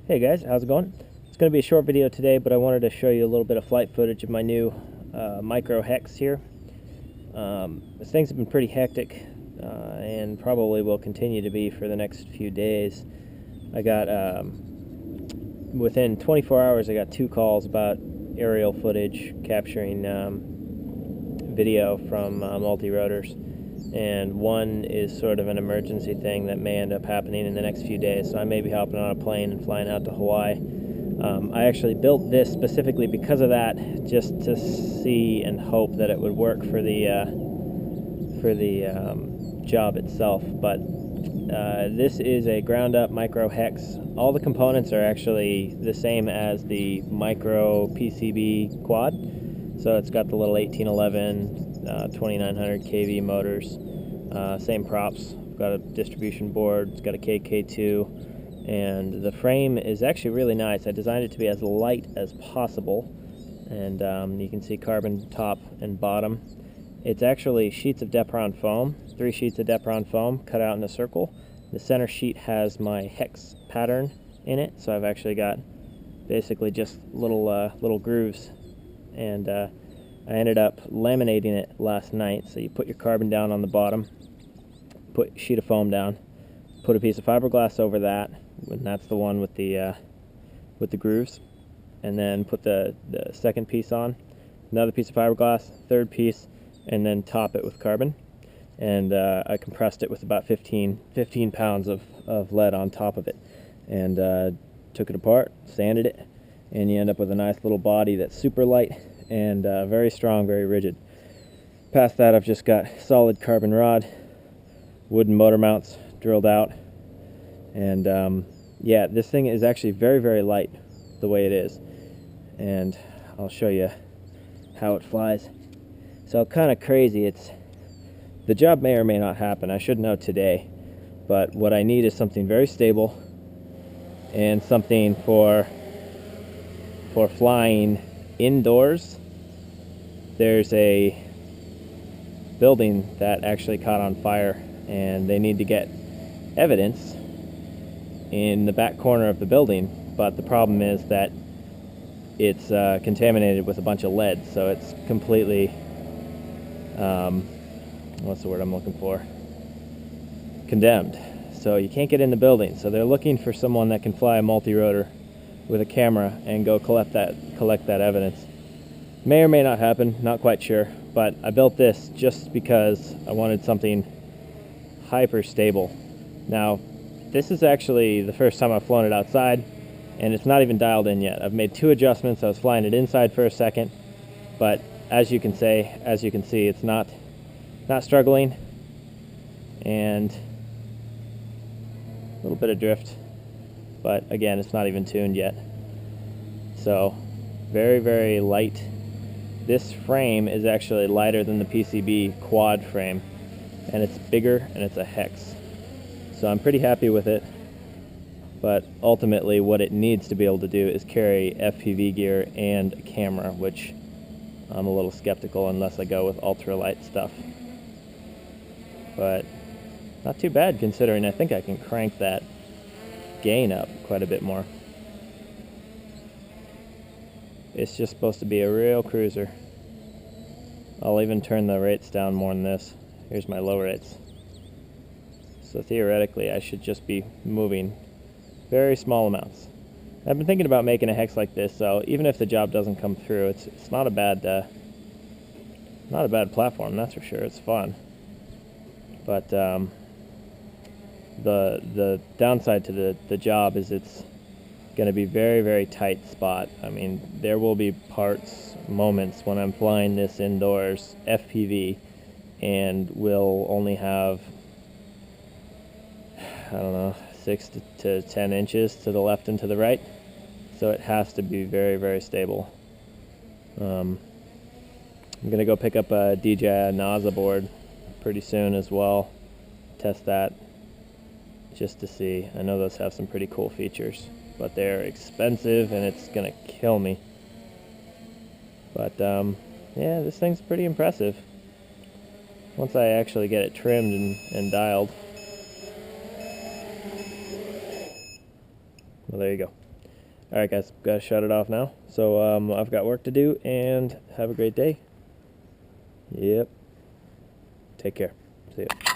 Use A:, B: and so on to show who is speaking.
A: Hey guys, how's it going? It's going to be a short video today, but I wanted to show you a little bit of flight footage of my new micro hex here. Things have been pretty hectic and probably will continue to be for the next few days. I got, within 24 hours, I got 2 calls about aerial footage capturing video from multi-rotors. And one is sort of an emergency thing that may end up happening in the next few days, so I may be hopping on a plane and flying out to Hawaii. I actually built this specifically because of that, just to see and hope that it would work for the job itself. But this is a ground-up micro hex. All the components are actually the same as the micro PCB quad. So it's got the little 1811 2900 kV motors, same props. Got a distribution board, it's got a kk2, and the frame is actually really nice. I designed it to be as light as possible, and you can see carbon top and bottom. It's actually sheets of Depron foam, 3 sheets of Depron foam cut out in a circle. The center sheet has my hex pattern in it, so I've actually got basically just little grooves, and I ended up laminating it last night. So you put your carbon down on the bottom, put a sheet of foam down, put a piece of fiberglass over that, and that's the one with the grooves, and then put the second piece on, another piece of fiberglass, third piece, and then top it with carbon. And I compressed it with about 15 pounds of lead on top of it, and took it apart, sanded it, and you end up with a nice little body that's super light and very strong, very rigid. Past that, I've just got solid carbon rod, wooden motor mounts drilled out, and yeah, this thing is actually very, very light the way it is, and I'll show you how it flies. So kind of crazy. The job may or may not happen. I should know today, but what I need is something very stable and something for flying indoors. There's a building that actually caught on fire, and they need to get evidence in the back corner of the building, but the problem is that it's contaminated with a bunch of lead, so it's completely what's the word I'm looking for? Condemned. So you can't get in the building. So they're looking for someone that can fly a multi-rotor with a camera and go collect that evidence. May or may not happen, not quite sure, but I built this just because I wanted something hyper stable. Now, this is actually the first time I've flown it outside, and it's not even dialed in yet. I've made 2 adjustments. I was flying it inside for a second, but as you can see, it's not struggling, and a little bit of drift, but again, it's not even tuned yet. So very, very light. This frame is actually lighter than the PCB quad frame, and it's bigger, and it's a hex. So I'm pretty happy with it, but ultimately what it needs to be able to do is carry FPV gear and a camera, which I'm a little skeptical unless I go with ultralight stuff. But not too bad, considering I think I can crank that gain up quite a bit more. It's just supposed to be a real cruiser. I'll even turn the rates down more than this. Here's my low rates. So theoretically, I should just be moving very small amounts. I've been thinking about making a hex like this, so even if the job doesn't come through, it's not a bad platform, that's for sure. It's fun. But the downside to the job is it's going to be very, very tight spot. I mean, there will be moments when I'm flying this indoors FPV, and we'll only have, I don't know, 6 to 10 inches to the left and to the right. So it has to be very, very stable. I'm going to go pick up a DJI NASA board pretty soon as well. Test that just to see. I know those have some pretty cool features, but they're expensive and it's going to kill me. But yeah, this thing's pretty impressive once I actually get it trimmed and dialed. Well, there you go. Alright guys, gotta shut it off now. So I've got work to do, and have a great day. Yep. Take care. See ya.